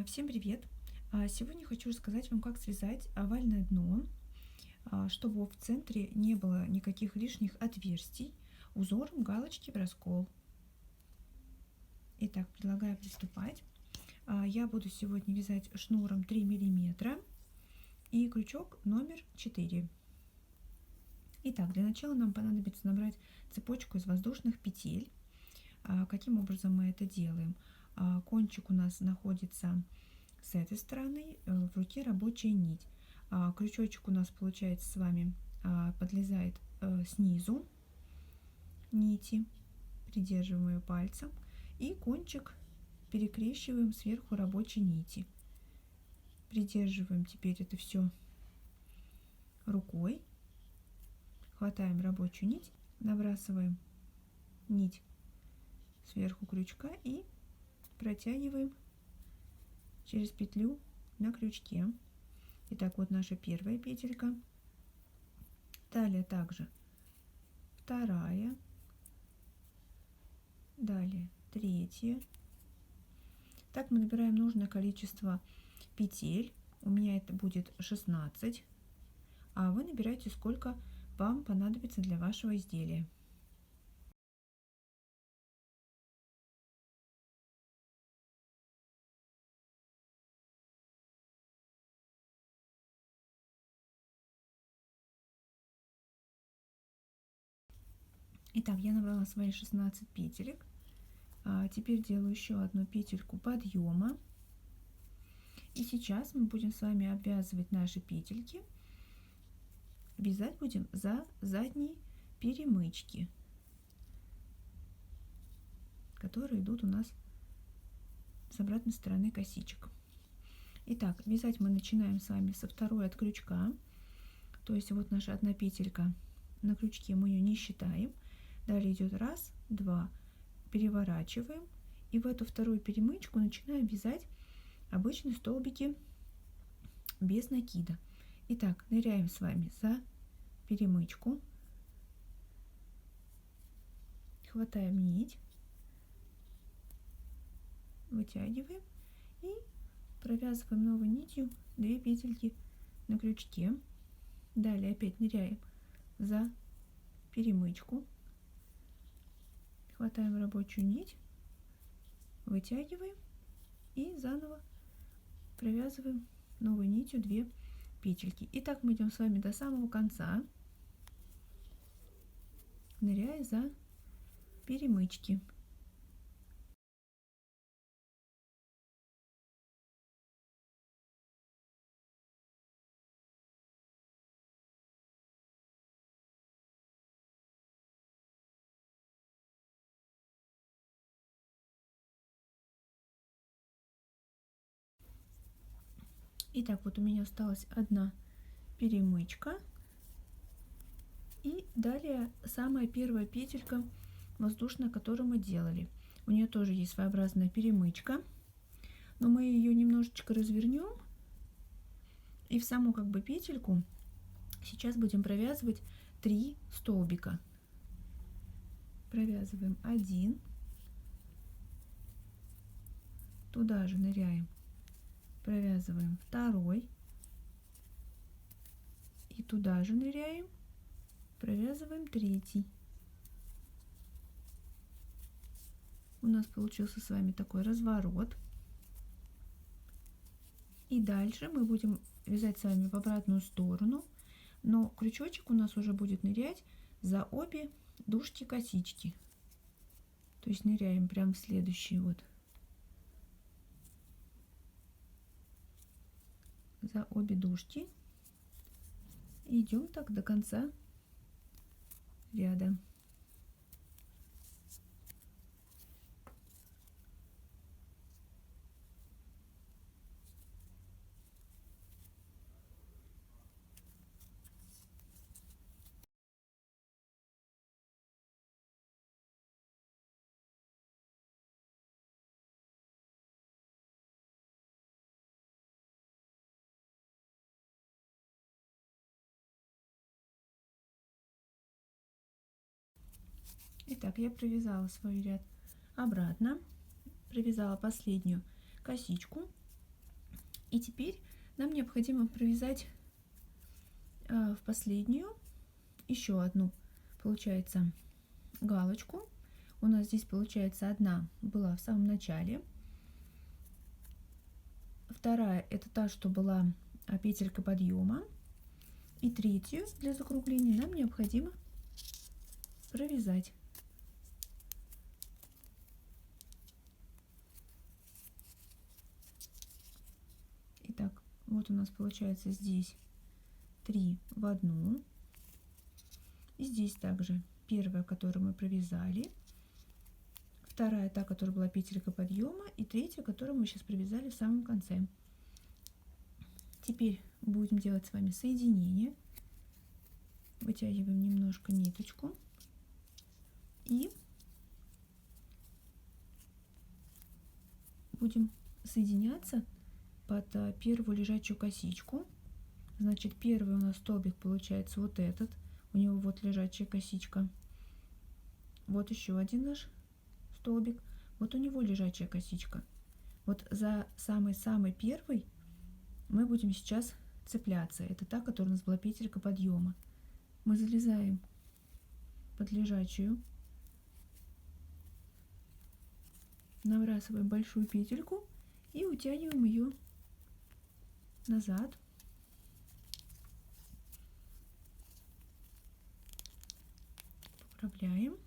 Всем привет! Сегодня хочу рассказать вам, как связать овальное дно, чтобы в центре не было никаких лишних отверстий, узором галочки в раскол. Итак, предлагаю приступать. Я буду сегодня вязать шнуром 3 миллиметра и крючок номер 4. Итак, для начала нам понадобится набрать цепочку из воздушных петель. Каким образом мы это делаем? Кончик у нас находится с этой стороны, в руке рабочая нить. Крючочек у нас получается с вами подлезает снизу нити, придерживаем ее пальцем, и кончик перекрещиваем сверху рабочей нити. Придерживаем теперь это все рукой, хватаем рабочую нить, набрасываем нить сверху крючка и протягиваем через петлю на крючке. Итак, вот наша первая петелька. Далее также вторая. Далее третья. Так мы набираем нужное количество петель. У меня это будет 16. А вы набираете, сколько вам понадобится для вашего изделия. Итак, я набрала свои 16 петелек. Теперь делаю еще одну петельку подъема. И сейчас мы будем с вами обвязывать наши петельки. Вязать будем за задние перемычки, которые идут у нас с обратной стороны косичек. Итак, вязать мы начинаем с вами со второй от крючка. То есть вот наша одна петелька на крючке, мы ее не считаем. Далее идет раз, два, переворачиваем, и в эту вторую перемычку начинаем вязать обычные столбики без накида. Итак, ныряем с вами за перемычку, хватаем нить, вытягиваем и провязываем новой нитью 2 петельки на крючке. Далее опять ныряем за перемычку, хватаем рабочую нить, вытягиваем и заново провязываем новой нитью 2 петельки. И так мы идем с вами до самого конца, ныряя за перемычки. Итак, вот у меня осталась одна перемычка. И далее самая первая петелька воздушная, которую мы делали. У нее тоже есть своеобразная перемычка, но мы ее немножечко развернем. И в саму петельку сейчас будем провязывать 3 столбика. Провязываем 1, туда же ныряем, провязываем 2 и туда же ныряем, провязываем 3. У нас получился с вами такой разворот. И дальше мы будем вязать с вами в обратную сторону, но крючочек у нас уже будет нырять за обе дужки косички. То есть ныряем прям в следующий вот за обе дужки. Идем так до конца ряда. Итак, я провязала свой ряд обратно, провязала последнюю косичку И теперь нам необходимо провязать в последнюю еще одну, получается, галочку. У нас здесь получается одна была в самом начале, вторая это та, что была петелька подъема, и третью для закругления нам необходимо провязать. Итак, вот у нас получается здесь 3 в одну, и здесь также первая, которую мы провязали, вторая, та, которая была петелька подъема, и третья, которую мы сейчас провязали в самом конце. Теперь будем делать с вами соединение. Вытягиваем немножко ниточку и будем соединяться под первую лежачую косичку. Значит, первый у нас столбик получается вот этот, у него вот лежачая косичка. Вот еще один наш столбик, вот у него лежачая косичка. Вот за самый-самый первый мы будем сейчас цепляться. Это та, которая у нас была петелька подъема. Мы залезаем под лежачую, набрасываем большую петельку и утягиваем ее назад. Поправляем.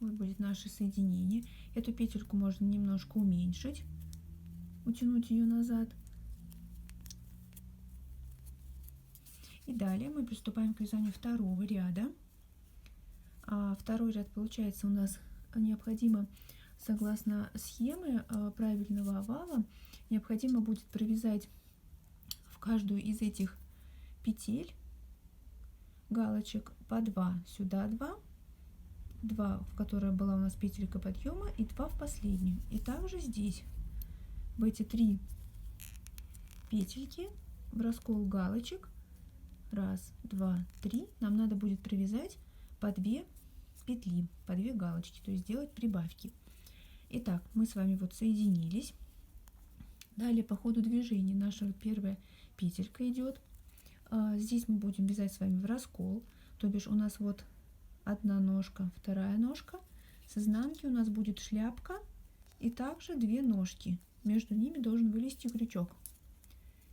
Вот будет наше соединение. Эту петельку можно немножко уменьшить, утянуть ее назад. И далее мы приступаем к вязанию второго ряда. Второй ряд получается у нас необходимо, согласно схемы правильного овала, необходимо будет провязать в каждую из этих петель галочек по 2, сюда 2, 2, в которой была у нас петелька подъема, и 2 в последнюю. И также здесь в эти 3 петельки в раскол галочек 1, 2, 3 нам надо будет провязать по 2 петли, по 2 галочки, то есть сделать прибавки. Итак, мы с вами вот соединились. Далее по ходу движения наша первая петелька идет. Здесь мы будем вязать с вами в раскол, то бишь у нас вот одна ножка, вторая ножка, с изнанки у нас будет шляпка и также 2 ножки, между ними должен вылезти крючок.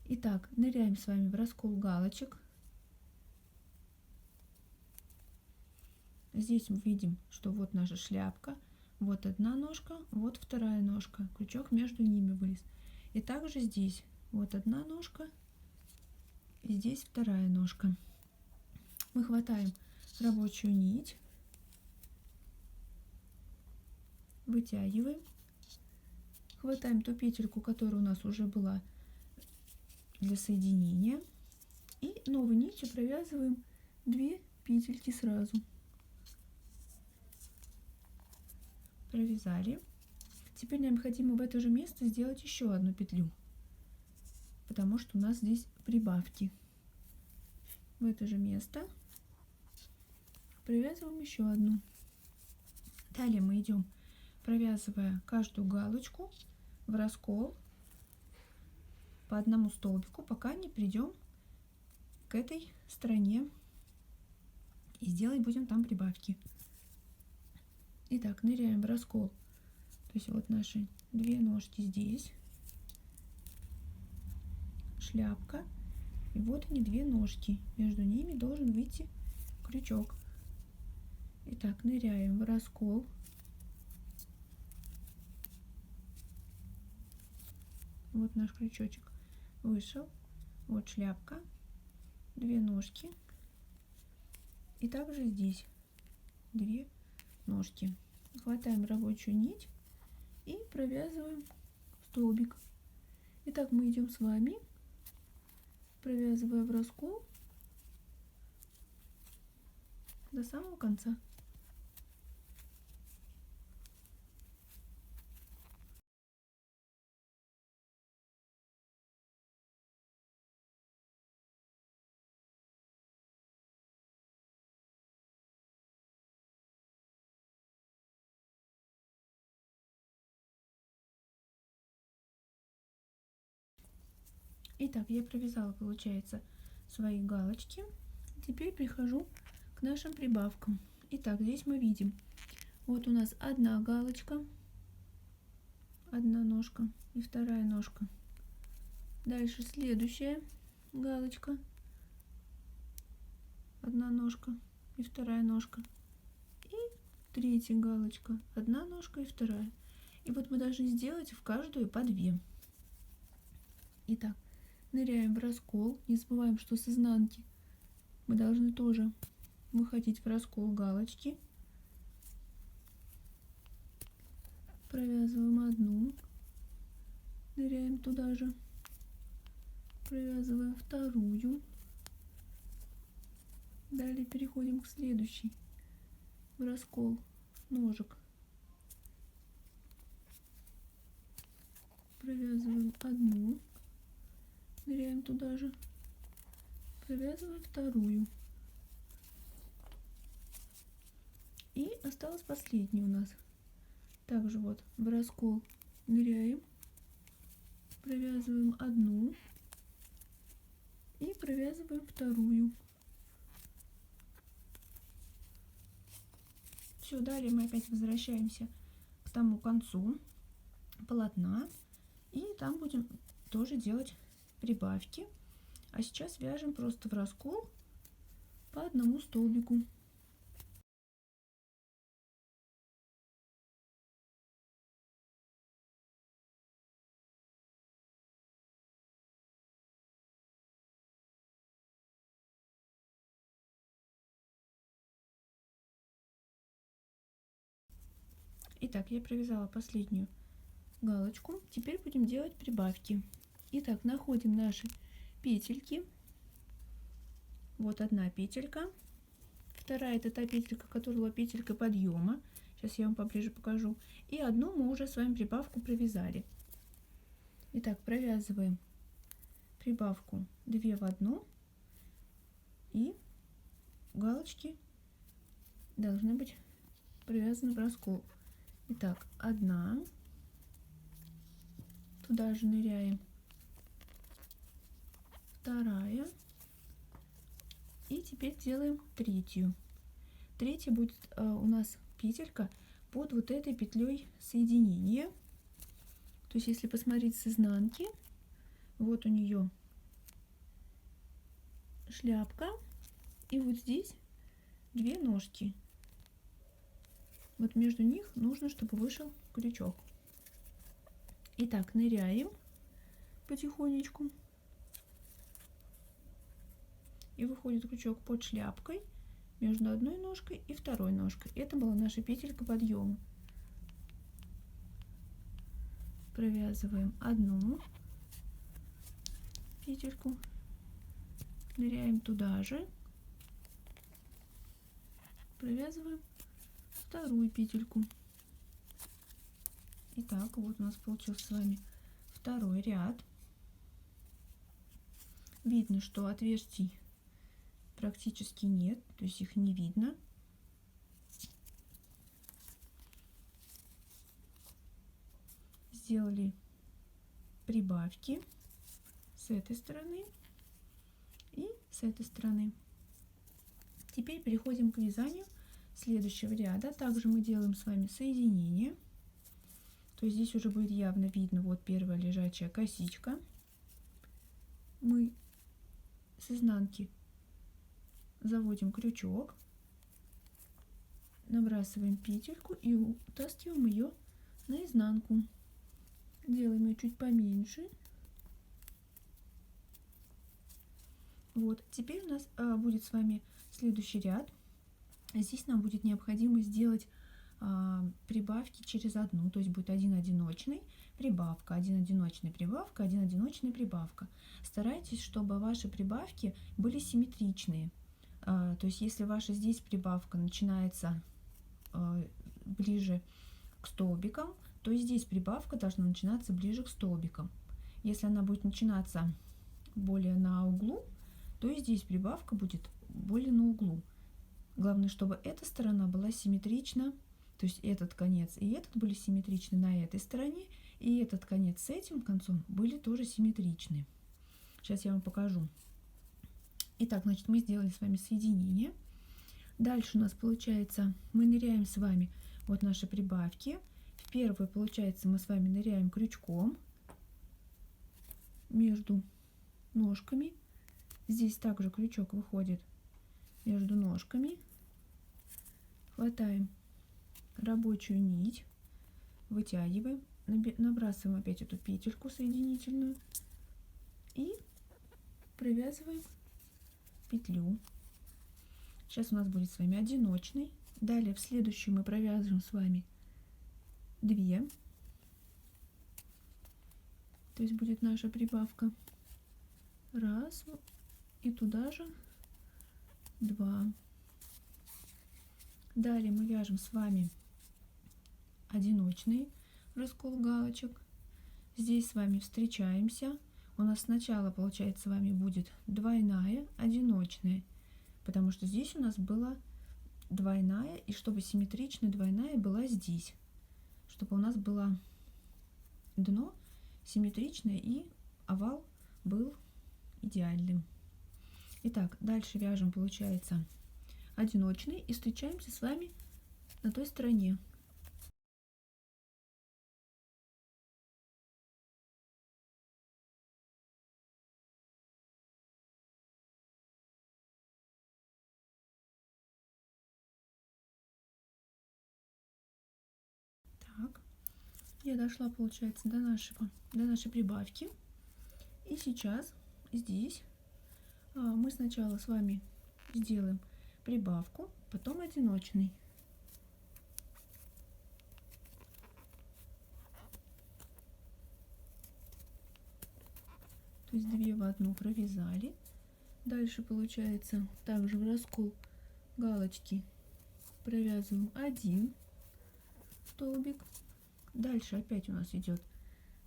Итак, ныряем с вами в раскол галочек. Здесь мы видим, что вот наша шляпка, вот одна ножка, вот вторая ножка, крючок между ними вылез. И также здесь вот одна ножка, и здесь вторая ножка. Мы хватаем рабочую нить, вытягиваем, хватаем ту петельку, которая у нас уже была для соединения, и новой нитью провязываем 2 петельки сразу. Провязали. Теперь необходимо в это же место сделать еще одну петлю, потому что у нас здесь прибавки. В это же место провязываем еще одну. Далее мы идем, провязывая каждую галочку в раскол по одному столбику, пока не придем к этой стороне и сделать будем там прибавки. Итак, ныряем в раскол, то есть вот наши 2 ножки здесь, шляпка, и вот они 2 ножки, между ними должен выйти крючок. Итак, ныряем в раскол, вот наш крючочек вышел, вот шляпка, 2 ножки, и также здесь 2 ножки. Хватаем рабочую нить и провязываем столбик. Итак, мы идем с вами, провязывая в раскол до самого конца. Итак, я провязала, получается, свои галочки. Теперь прихожу к нашим прибавкам. Итак, здесь мы видим, вот у нас одна галочка, одна ножка и вторая ножка. Дальше следующая галочка, одна ножка и вторая ножка. И третья галочка, одна ножка и вторая. И вот мы должны сделать в каждую по 2. Итак, ныряем в раскол. Не забываем, что с изнанки мы должны тоже выходить в раскол галочки. Провязываем одну, ныряем туда же, провязываем вторую, далее переходим к следующей, в раскол ножек, провязываем одну, ныряем туда же, провязываем вторую. И осталось последний у нас. Также вот в раскол ныряем, провязываем одну и провязываем вторую. Все, далее мы опять возвращаемся к тому концу полотна, и там будем тоже делать прибавки. А сейчас вяжем просто в раскол по одному столбику. Итак, я провязала последнюю галочку. Теперь будем делать прибавки. Итак, находим наши петельки. Вот одна петелька. Вторая — это та петелька, которая была петелькой подъема. Сейчас я вам поближе покажу. И одну мы уже с вами прибавку провязали. Итак, провязываем прибавку 2 в 1. И галочки должны быть привязаны в раскол. Итак, одна, туда же ныряем, вторая, и теперь делаем третью. Третья будет у нас петелька под вот этой петлей соединения. То есть, если посмотреть с изнанки, вот у нее шляпка, и вот здесь 2 ножки. Вот между них нужно, чтобы вышел крючок. Итак, ныряем потихонечку. И выходит крючок под шляпкой между одной ножкой и второй ножкой. Это была наша петелька подъема. Провязываем одну петельку, ныряем туда же, провязываем вторую петельку. Итак, вот у нас получился с вами второй ряд. Видно, что отверстий практически нет, то есть их не видно. Сделали прибавки с этой стороны и с этой стороны. Теперь переходим к вязанию следующего ряда. Также мы делаем с вами соединение. То есть здесь уже будет явно видно, вот первая лежачая косичка. Мы с изнанки заводим крючок, набрасываем петельку и утаскиваем ее на изнанку. Делаем ее чуть поменьше. Вот, теперь у нас будет с вами следующий ряд. Здесь нам будет необходимо сделать прибавки через одну, то есть будет один одиночный, прибавка, один одиночный, прибавка, один одиночный, прибавка. Старайтесь, чтобы ваши прибавки были симметричные. То есть если ваша здесь прибавка начинается ближе к столбикам, то и здесь прибавка должна начинаться ближе к столбикам. Если она будет начинаться более на углу, то и здесь прибавка будет более на углу. Главное, чтобы эта сторона была симметрична, то есть этот конец и этот были симметричны на этой стороне, и этот конец с этим концом были тоже симметричны. Сейчас я вам покажу. Итак, значит, мы сделали с вами соединение. Дальше у нас получается, мы ныряем с вами вот наши прибавки. В первую, получается, мы с вами ныряем крючком между ножками. Здесь также крючок выходит между ножками. Хватаем рабочую нить, вытягиваем, набрасываем опять эту петельку соединительную и провязываем петлю. Сейчас у нас будет с вами одиночный. Далее в следующую мы провязываем с вами 2. То есть будет наша прибавка. Раз. И туда же 2. Далее мы вяжем с вами одиночный раскол галочек. Здесь с вами встречаемся. У нас сначала, получается, с вами будет двойная, одиночная, потому что здесь у нас была двойная, и чтобы симметрично двойная была здесь, чтобы у нас было дно симметричное и овал был идеальным. Итак, дальше вяжем, получается, одиночный и встречаемся с вами на той стороне. Так, я дошла, получается, до нашей прибавки. И сейчас здесь мы сначала с вами сделаем прибавку, потом одиночный. То есть 2 в одну провязали. Дальше получается также в раскол галочки провязываем 1 столбик. Дальше опять у нас идет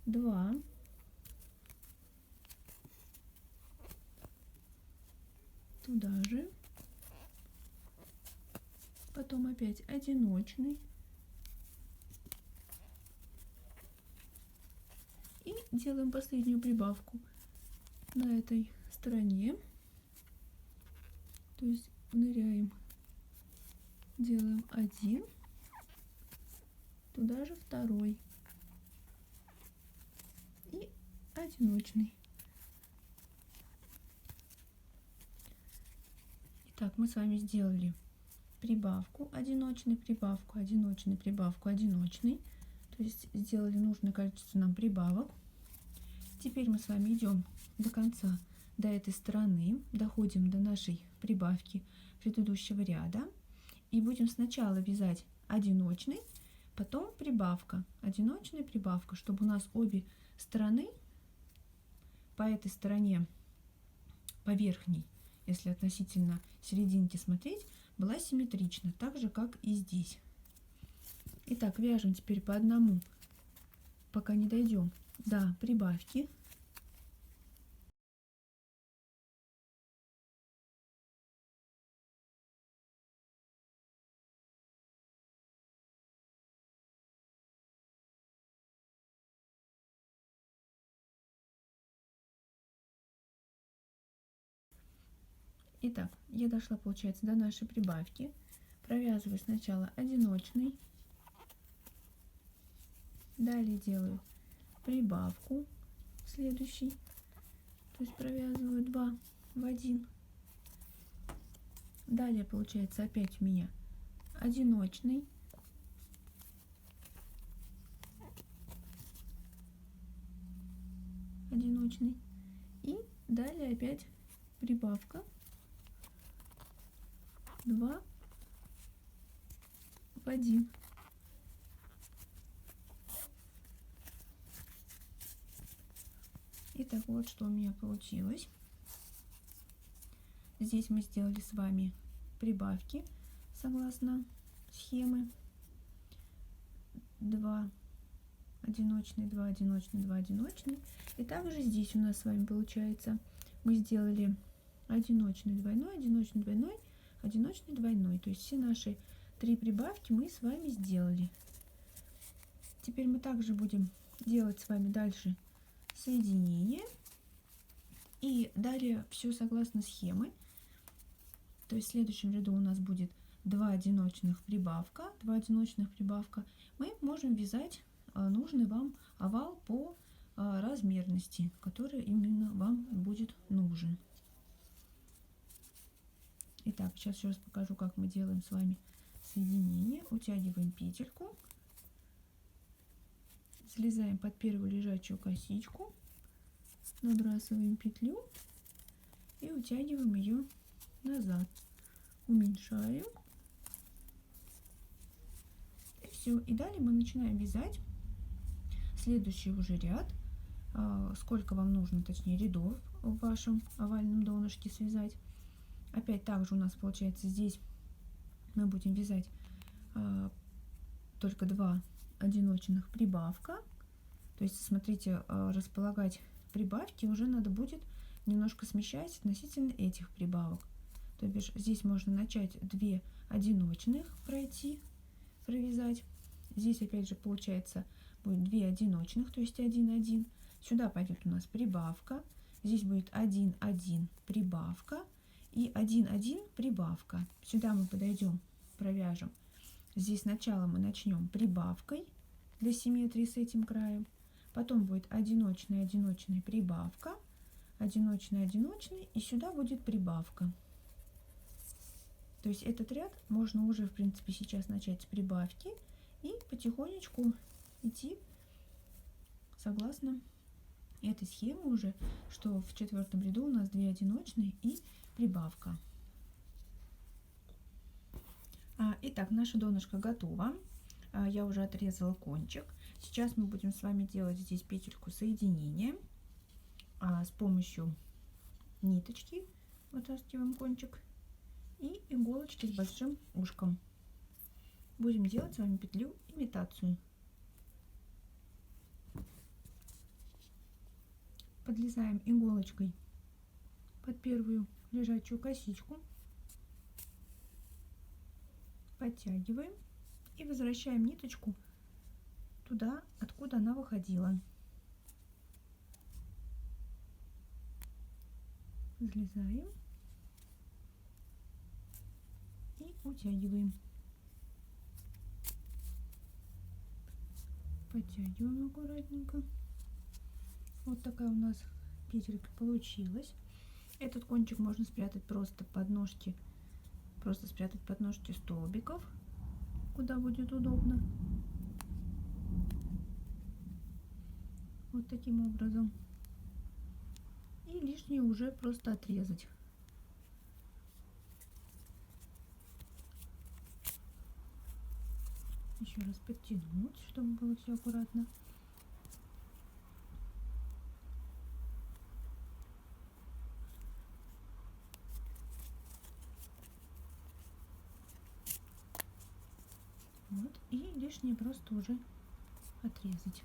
2. Туда же. Потом опять одиночный. И делаем последнюю прибавку на этой стороне. То есть ныряем, делаем 1, туда же 2 и одиночный. Итак, мы с вами сделали прибавку, одиночный, прибавку, одиночный, прибавку, одиночный. То есть сделали нужное количество нам прибавок. Теперь мы с вами идем до конца, до этой стороны, доходим до нашей прибавки предыдущего ряда и будем сначала вязать одиночный, потом прибавка, одиночная прибавка, чтобы у нас обе стороны по этой стороне, по верхней, если относительно серединки смотреть, была симметрична, так же как и здесь. Итак, вяжем теперь по одному, пока не дойдем до прибавки. Итак, я дошла, получается, до нашей прибавки. Провязываю сначала одиночный, далее делаю прибавку следующий, то есть провязываю 2 в 1. Далее, получается, опять у меня одиночный, и далее опять прибавка 2 в 1. Итак, вот что у меня получилось. Здесь мы сделали с вами прибавки согласно схемы. 2 одиночный, 2 одиночный, 2 одиночный. И также здесь у нас с вами получается, мы сделали одиночный двойной, одиночный двойной, одиночный двойной. То есть все наши 3 прибавки мы с вами сделали. Теперь мы также будем делать с вами дальше соединение. И далее все согласно схемы. То есть в следующем ряду у нас будет 2 одиночных прибавка, 2 одиночных прибавка. Мы можем вязать нужный вам овал по размерности, который именно вам будет нужен. Итак, сейчас еще раз покажу, как мы делаем с вами соединение. Утягиваем петельку, слезаем под первую лежачую косичку, набрасываем петлю и утягиваем ее назад, уменьшаем. И все. И далее мы начинаем вязать следующий уже ряд. Сколько вам нужно, точнее, рядов в вашем овальном донышке связать. Опять также у нас получается здесь мы будем вязать только 2 одиночных прибавка. То есть, смотрите, располагать прибавки уже надо будет немножко смещаясь относительно этих прибавок. То бишь здесь можно начать 2 одиночных пройти, провязать. Здесь опять же получается будет 2 одиночных, то есть 1 1. Сюда пойдет у нас прибавка. Здесь будет 1 1 прибавка и 1 1 прибавка. Сюда мы подойдем, провяжем. Здесь сначала мы начнем прибавкой для симметрии с этим краем. Потом будет одиночная прибавка, одиночный, и сюда будет прибавка. То есть этот ряд можно уже, в принципе, сейчас начать с прибавки и потихонечку идти согласно этой схеме уже, что в 4-м ряду у нас 2 одиночные и прибавка. Итак, наша донышко готова. Я уже отрезала кончик. Сейчас мы будем с вами делать здесь петельку соединения. С помощью ниточки вытаскиваем кончик и иголочки с большим ушком. Будем делать с вами петлю имитацию. Подлезаем иголочкой под первую лежачую косичку, подтягиваем и возвращаем ниточку туда, откуда она выходила. Залезаем и утягиваем. Подтягиваем аккуратненько. Вот такая у нас петелька получилась. Этот кончик можно спрятать просто под ножки, столбиков, куда будет удобно. Вот таким образом. И лишнее уже просто отрезать. Еще раз подтянуть, чтобы было все аккуратно. Вот, и лишнее просто уже отрезать.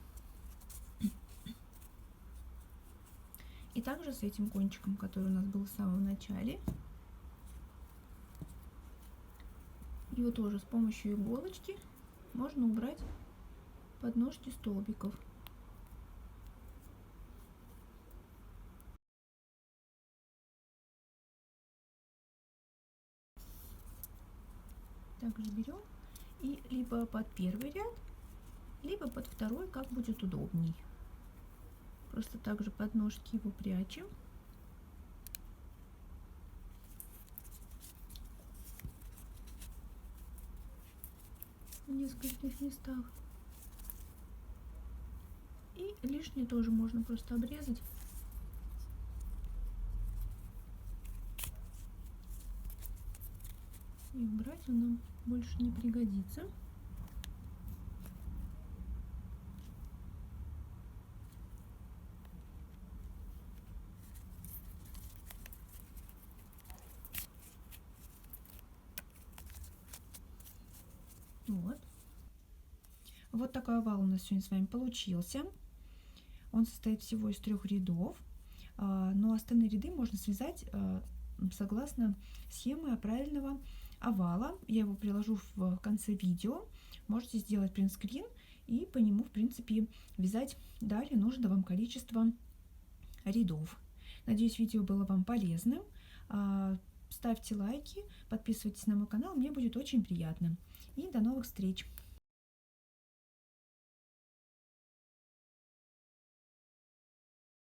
И также с этим кончиком, который у нас был в самом начале, его тоже с помощью иголочки можно убрать под ножки столбиков. Также берем и либо под первый ряд, либо под второй, как будет удобней. Просто также под ножки его прячем. В нескольких местах. И лишнее тоже можно просто обрезать. И убрать, он нам больше не пригодится. Вот такой овал у нас сегодня с вами получился. Он состоит всего из 3 рядов, но остальные ряды можно связать согласно схемы правильного овала. Я его приложу в конце видео. Можете сделать принтскрин и по нему, в принципе, вязать далее нужное вам количество рядов. Надеюсь, видео было вам полезным. Ставьте лайки, подписывайтесь на мой канал, мне будет очень приятно. И до новых встреч!